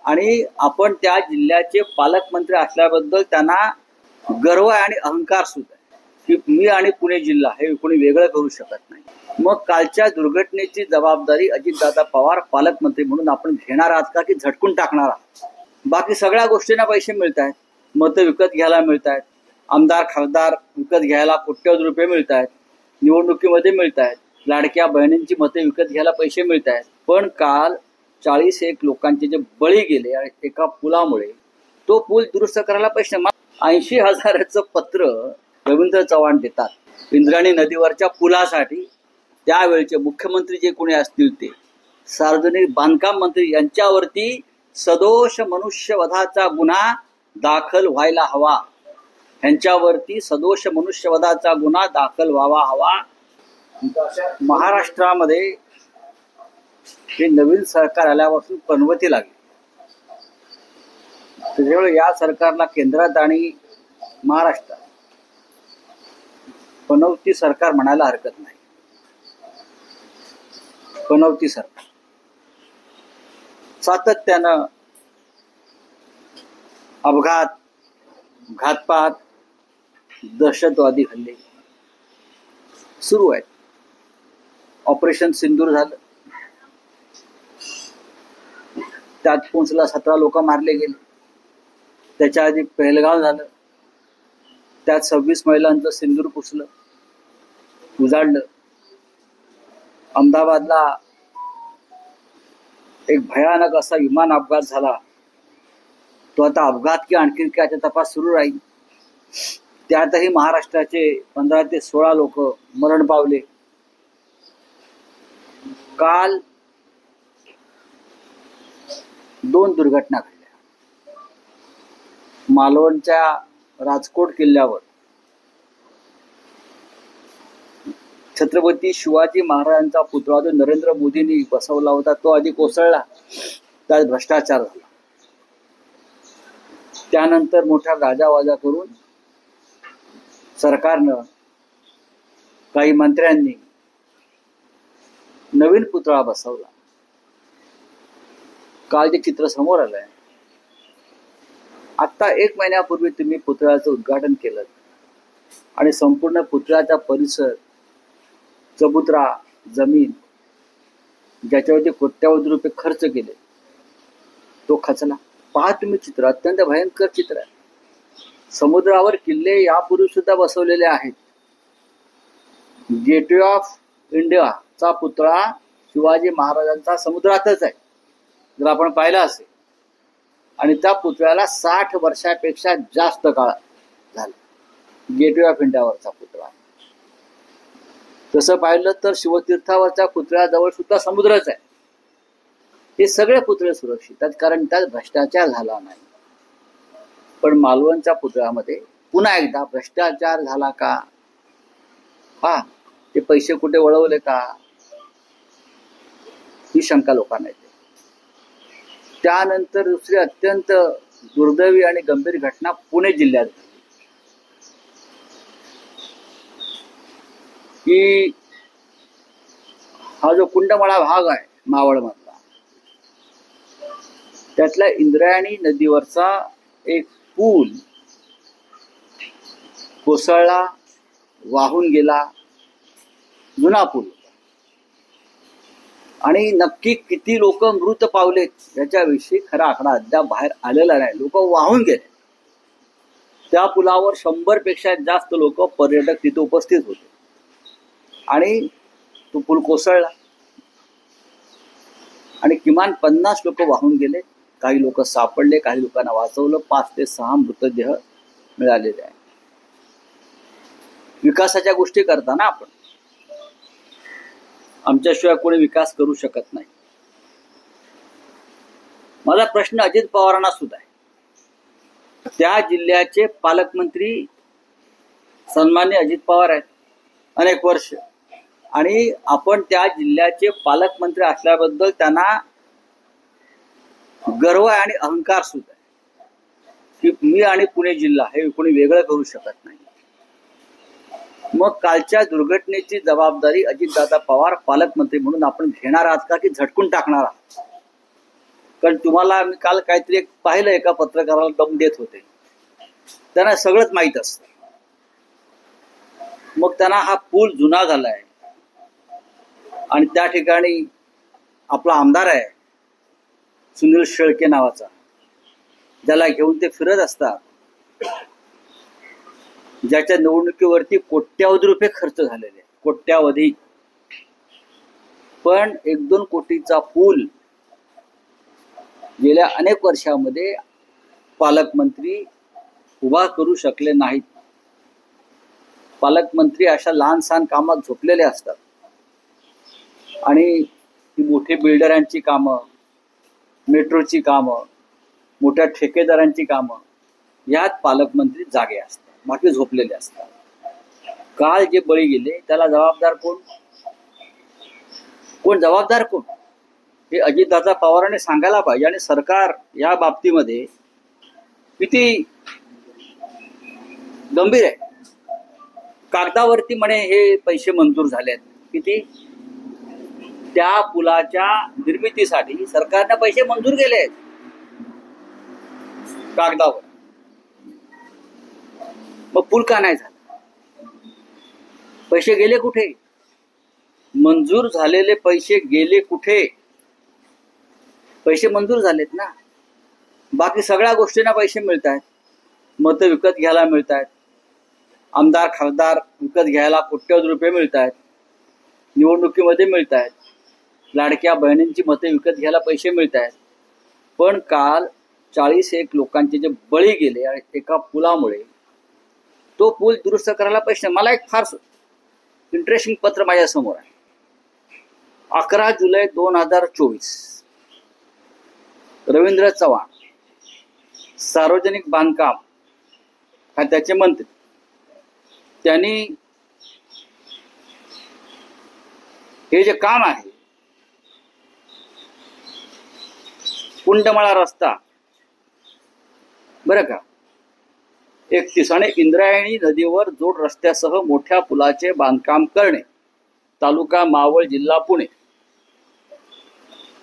आणि आपण त्या जिल्ह्याचे पालकमंत्री असल्याबद्दल त्यांना गर्व आहे आणि अहंकार सुद्धा आहे की मी आणि पुणे जिल्हा हे कोणी वेगळं करू शकत नाही. मग कालच्या दुर्घटनेची जबाबदारी अजितदादा पवार पालकमंत्री म्हणून आपण घेणार आहात का की झटकून टाकणार आहात? बाकी सगळ्या गोष्टींना पैसे मिळत आहेत, मतं विकत घ्यायला मिळत आहेत, आमदार खासदार विकत घ्यायला कोट्यवधी रुपये मिळत आहेत, निवडणुकीमध्ये मिळत आहेत, लाडक्या बहिणींची मते विकत घ्यायला पैसे मिळत आहेत. पण काल 41 लोकांचे जे बळी गेले आणि एका पुलामुळे तो पूल दुरुस्त करायला पैसे 80,000चं पत्र रवींद्र चव्हाण देतात इंद्रायणी नदीवरच्या पुलासाठी. त्यावेळेचे मुख्यमंत्री जे कोणी असतील ते सार्वजनिक बांधकाम मंत्री यांच्यावरती सदोष मनुष्यवधाचा गुन्हा दाखल व्हायला हवा, ह्यांच्यावरती सदोष मनुष्यवधाचा गुन्हा दाखल व्हावा हवा. महाराष्ट्रामध्ये हे नवीन सरकार आल्यापासून पनवती लागली, त्याच्यामुळे या सरकारला केंद्रात आणि महाराष्ट्रात पनवती सरकार म्हणायला हरकत नाही. पनवती सरकार सातत्यानं अपघात, घातपात, दहशतवादी हल्ले सुरू आहेत. ऑपरेशन सिंदूर झालं, त्यात पुंछला 17 लोक मारले गेले. त्याच्या आधी पहलगाव झालं, त्यात 26 महिलांचं सिंदूर पुसलं, उजाडलं. अहमदाबादला एक भयानक असा विमान अपघात झाला, तो आता अपघात की आणखी काय तपास सुरू राहील. त्यातही महाराष्ट्राचे 15 ते 16 लोक मरण पावले. काल 2 दुर्घटना घडल्या. मालवणच्या राजकोट किल्ल्यावर छत्रपती शिवाजी महाराजांचा पुतळा जो नरेंद्र मोदींनी बसवला होता तो आधी कोसळला, त्यात भ्रष्टाचार झाला. त्यानंतर मोठ्या गाजावाजा करून सरकारनं, काही मंत्र्यांनी नवीन पुतळा बसवला. काल जे चित्र समोर आलंय, आता 1 महिन्यापूर्वी तुम्ही पुतळ्याचं उद्घाटन केलं आणि संपूर्ण पुतळ्याचा परिसर, चबुतरा, जमीन ज्याच्यावरती कोट्यवधी रुपये खर्च केले तो खचला. पहा तुम्ही चित्र, अत्यंत भयंकर चित्र आहे. समुद्रावर किल्ले यापूर्वी सुद्धा बसवलेले आहेत. गेटवे ऑफ इंडियाचा पुतळा शिवाजी महाराजांचा समुद्रातच आहे, जर आपण पाहिला असेल. आणि त्या पुतळ्याला 60 वर्षापेक्षा जास्त काळ झाला, गेटवे ऑफ इंडियावरचा पुतळा. तसं पाहिलं तर शिवतीर्थावरच्या पुतळ्याजवळ सुद्धा समुद्रच आहे. हे सगळे पुतळे सुरक्षित आहेत कारण त्यात भ्रष्टाचार झाला नाही. पण मालवणच्या पुतळ्यामध्ये पुन्हा एकदा भ्रष्टाचार झाला का, हा ते पैसे कुठे वळवले का, ही शंका लोकांना येते. त्यानंतर दुसरी अत्यंत दुर्दैवी आणि गंभीर घटना पुणे जिल्ह्यात झाली की हा जो कुंडमळा भाग आहे मावळमधला, त्यातल्या इंद्रायणी नदीवरचा एक पूल कोसळला, वाहून गेला. जुना पूल आणि नक्की किती लोक मृत पावलेत याच्याविषयी खरा आकडा अद्याप बाहेर आलेला नाही. लोक वाहून गेले. त्या पुलावर 100 पेक्षा जास्त लोक पर्यटक तिथे उपस्थित होते आणि तो पूल कोसळला आणि किमान 50 लोक वाहून गेले. काही लोक सापडले, काही लोकांना वाचवलं. 5 ते 6 मृतदेह मिळालेले आहे. विकासाच्या गोष्टी करताना आपण, आमच्याशिवाय कोणी विकास करू शकत नाही. माझा प्रश्न अजित पवारांना सुद्धा आहे. त्या जिल्ह्याचे पालकमंत्री सन्मान्य अजित पवार आहेत अनेक वर्ष, आणि आपण त्या जिल्ह्याचे पालकमंत्री असल्याबद्दल त्यांना गर्व आहे आणि अहंकार सुद्धा आहे की मी आणि पुणे जिल्हा हे कोणी वेगळं करू शकत नाही. मग कालच्या दुर्घटनेची जबाबदारी अजितदादा पवार पालकमंत्री म्हणून आपण घेणार आहात का की झटकून टाकणार आहात? कारण तुम्हाला मी काल काहीतरी एक पाहिलं, एका पत्रकाराला दम देत होते, त्यांना सगळंच माहीत असतं. मग त्यांना हा पूल जुना झालाय आणि त्या ठिकाणी आपला आमदार आहे सुनील शेळके नावाचा, ज्याला घेऊन ते फिरत असतात, ज्याच्या निवडणुकीवरती कोट्यावधी रुपये खर्च झालेले, कोट्यावधी. पण 1-2 कोटीचा पूल गेल्या अनेक वर्षामध्ये पालकमंत्री उभा करू शकले नाहीत. पालकमंत्री अशा लहान सहान कामात झोपलेले असतात आणि ती मोठी बिल्डरांची कामं, मेट्रोची कामं, मोठ्या ठेकेदारांची कामं, यात पालकमंत्री जागे असतात, बाकी झोपलेले असतात. काल जे बळी गेले त्याला जबाबदार कोण? जबाबदार कोण? हे अजितदादा पवारांनी सांगायला पाहिजे. आणि सरकार या बाबतीमध्ये किती गंभीर आहे. कागदावरती म्हणे हे पैसे मंजूर झालेत, किती? त्या पुलाच्या निर्मितीसाठी सरकारने पैसे मंजूर केले आहेत कागदावर. मग पूल का नाही झाला? पैसे गेले कुठे? मंजूर झालेले पैसे गेले कुठे? पैसे मंजूर झालेत ना. बाकी सगळ्या गोष्टींना पैसे मिळत आहेत. मतं विकत घ्यायला मिळत आहेत, आमदार खासदार विकत घ्यायला कोट्यवधी रुपये मिळत आहेत, निवडणुकीमध्ये मिळत आहेत, लाडक्या बहिणींची मतं विकत घ्यायला पैसे मिळत आहेत. पण काल 40-1 लोकांचे जे बळी गेले आणि एका पुलामुळे, तो पूल दुरुस्त करायला पैसे. मला एक फार इंटरेस्टिंग पत्र माझ्या समोर आहे. 11 जुलै 2024, रवींद्र चव्हाण, सार्वजनिक बांधकाम खात्याचे मंत्री, त्यांनी हे जे काम आहे, कुंडमाळा रस्ता बरं का, 31 आणि इंद्रायणी नदीवर जोड रस्त्यासह मोठ्या पुलाचे बांधकाम करणे, तालुका मावळ, जिल्हा पुणे,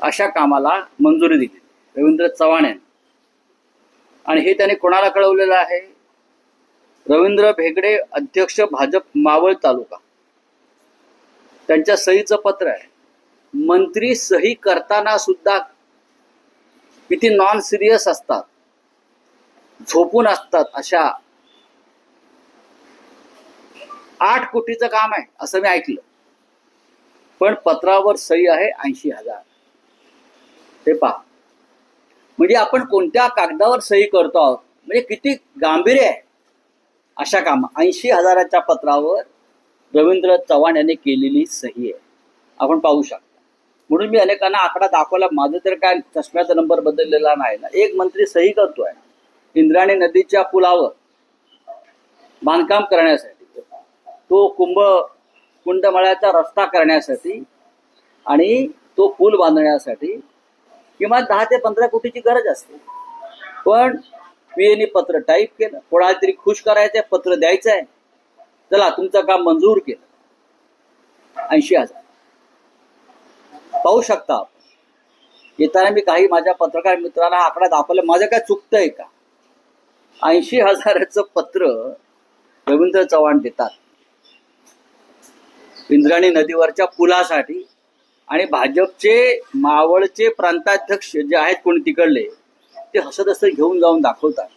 अशा कामाला मंजुरी दिली रवींद्र चव्हाण यांनी. आणि हे त्यांनी कोणाला कळवलेलं आहे? रवींद्र भेगडे, अध्यक्ष भाजप मावळ तालुका, त्यांच्या सहीचं पत्र आहे. मंत्री सही करताना सुद्धा किती नॉन सिरियस असतात, झोपून असतात. अशा 8 कोटीचं काम आहे असं मी ऐकलं, पण पत्रावर सही आहे 80,000. ते पहा, म्हणजे आपण कोणत्या कागदावर सही करतो आहोत, म्हणजे किती गांभीर्य आहे अशा काम. 80,000च्या पत्रावर रवींद्र चव्हाण यांनी केलेली सही आहे, आपण पाहू शकता. म्हणून मी अनेकांना आकडा दाखवला. माझं तर काय चष्म्याचा नंबर बदललेला नाही ना. एक मंत्री सही करतोय इंद्रायणी नदीच्या पुलावर बांधकाम करण्यासाठी, तो कुंडमाळ्याचा रस्ता करण्यासाठी आणि तो पूल बांधण्यासाठी किमान 10 ते 15 कोटीची गरज असते. पण पीएनी पत्र टाईप केलं, कोणाला तरी खुश करायचंय, पत्र द्यायचं आहे, चला तुमचं काम मंजूर केलं, 80,000. पाहू शकता आपण. येताना मी काही माझ्या पत्रकार मित्रांना आकडा दाखवला. माझं काय चुकतंय का? 80,000चं पत्र रवींद्र चव्हाण देतात इंद्रायणी नदीवरच्या पुलासाठी. आणि भाजपचे मावळचे प्रांताध्यक्ष जे आहेत कोणी तिकडले, ते हसत हसत घेऊन जाऊन दाखवतात.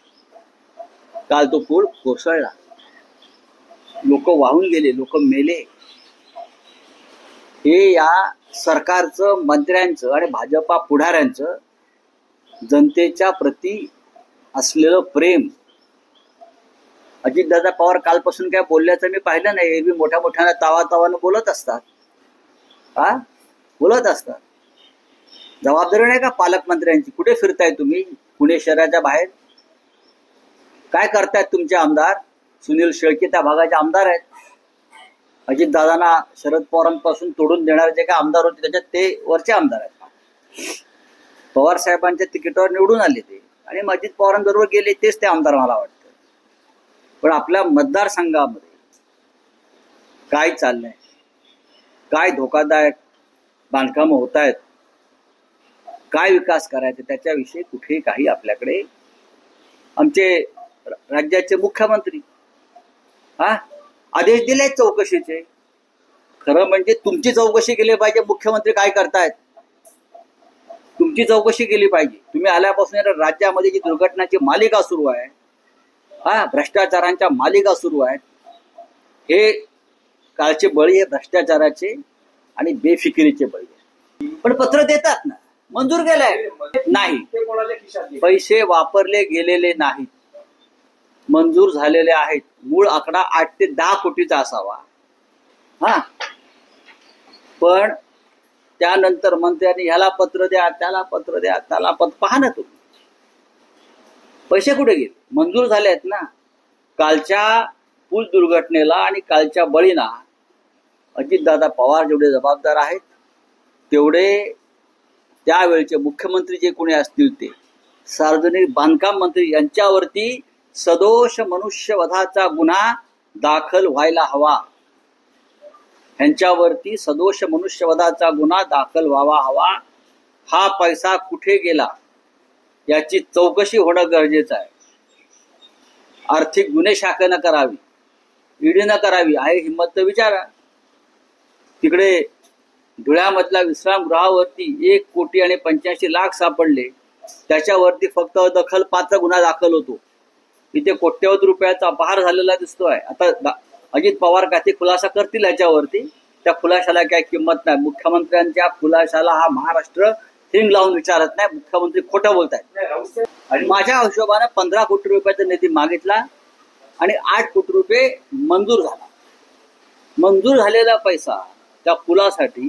काल तो पूल कोसळला, लोक वाहून गेले, लोक मेले. हे या सरकारचं, मंत्र्यांचं आणि भाजपा पुढाऱ्यांचं जनतेच्या प्रती असलेलं प्रेम. अजितदादा पवार कालपासून काय बोलल्याचं मी पाहिलं नाही. एरवी मोठ्या मोठ्यानं तावातावानं बोलत असतात, बोलत असतात. जबाबदारी नाही का पालकमंत्र्यांची? कुठे फिरताय तुम्ही? पुणे शहराच्या बाहेर काय करतायत तुमचे आमदार? सुनील शेळके त्या भागाचे आमदार आहेत. अजितदादांना शरद पवारांपासून तोडून देणारे जे काय आमदार होते त्याच्यात ते वरचे आमदार आहेत. पवार साहेबांच्या तिकीटावर निवडून आले ते आणि अजित पवारांबरोबर गेले, तेच ते आमदार मला वाटतं. पण आपल्या मतदारसंघामध्ये काय चाललंय, काय धोकादायक बांधकामं होत आहेत, काय विकास करायचा त्याच्याविषयी कुठेही काही आपल्याकडे आमचे राज्याचे मुख्यमंत्री आदेश दिले चौकशीचे. खरं म्हणजे तुमची चौकशी केली पाहिजे. मुख्यमंत्री काय करतायत तुमची चौकशी केली पाहिजे. तुम्ही आल्यापासून राज्यामध्ये जी दुर्घटनाची मालिका सुरू आहे, भ्रष्टाचारांच्या मालिका सुरू आहेत, हे कालचे बळी हे भ्रष्टाचाराचे आणि बेफिकिरीचे बळी. पण पत्र देतात ना, मंजूर केलंय नाही, पैसे वापरले गेलेले नाहीत, मंजूर झालेले आहेत. मूळ आकडा 8 ते 10 कोटीचा असावा. पण त्यानंतर मंत्र्यांनी ह्याला पत्र द्या, त्याला पत्र द्या, त्याला पत्र पहा ना तुम्ही, पैसे कुठे गेले? मंजूर झाले आहेत ना. कालच्या पूल दुर्घटनेला आणि कालच्या बळींना अजितदादा पवार जेवढे जबाबदार आहेत तेवढे त्यावेळचे मुख्यमंत्री जे कोणी असतील ते सार्वजनिक बांधकाम मंत्री यांच्यावरती सदोष मनुष्यवधाचा गुन्हा दाखल व्हायला हवा. ह्यांच्यावरती सदोष मनुष्यवधाचा गुन्हा दाखल व्हावा हवा. हा पैसा कुठे गेला याची चौकशी होणं गरजेचं आहे. आर्थिक गुन्हे शाखेनं करावी, ईडीनं करावी. आहे हिंमत तर विचारा. तिकडे धुळ्यामधल्या विश्रामगृहावरती 1,85,00,000 सापडले, त्याच्यावरती फक्त दखलपात्र गुन्हा दाखल होतो. इथे कोट्यवधी रुपयाचा अपहार झालेला दिसतोय. आता अजित पवार काय ते खुलासा करतील ह्याच्यावरती. त्या खुलाशाला काय किंमत नाही. मुख्यमंत्र्यांच्या खुलाशाला हा महाराष्ट्र हिंग लावून विचारत नाही. मुख्यमंत्री खोटं बोलतायत. आणि माझ्या हिशोबाने 15 कोटी रुपयाचा निधी मागितला आणि 8 कोटी रुपये मंजूर झाला. मंजूर झालेला पैसा त्या पुलासाठी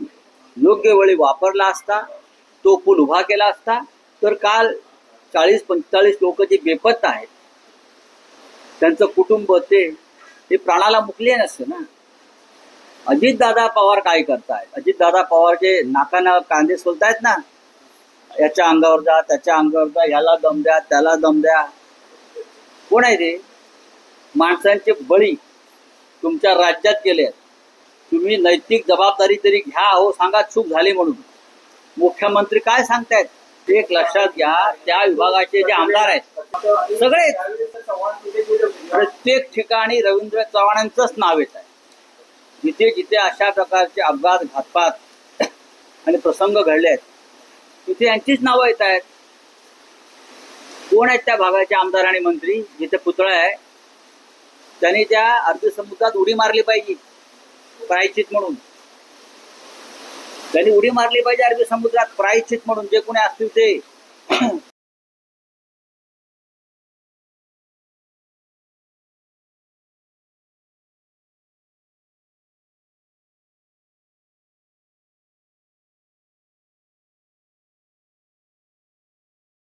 योग्य वेळी वापरला असता, तो पूल उभा केला असता, तर काल 40-45 लोक जे बेपत्ता आहेत त्यांचं कुटुंब ते प्राणाला मुकले नसते ना. अजितदादा पवार काय करतायत? अजितदादा पवार जे नाकाना कांदे सोलतायत ना, याच्या अंगावर जा, त्याच्या अंगावर जा, याला दम द्या, त्याला दम द्या. कोण आहे ते? माणसांचे बळी तुमच्या राज्यात गेले आहेत. तुम्ही नैतिक जबाबदारी तरी घ्या. हो, सांगा चूक झाली म्हणून. मुख्यमंत्री काय सांगतायत एक लक्षात घ्या. त्या विभागाचे जे आमदार आहेत सगळे प्रत्येक ठिकाणी रवींद्र चव्हाणांचंच नाव येत आहे. जिथे जिथे अशा प्रकारचे अपघात, घातपात आणि प्रसंग घडले आहेत तिथे यांचीच नावं येत आहेत. कोण आहेत त्या भागाचे आमदार आणि मंत्री? जिथे पुतळा आहे त्यांनी त्या अरबी समुद्रात उडी मारली पाहिजे प्रायश्चित म्हणून. त्यांनी उडी मारली पाहिजे अरबी समुद्रात प्रायश्चित म्हणून. जे कोणी असतील ते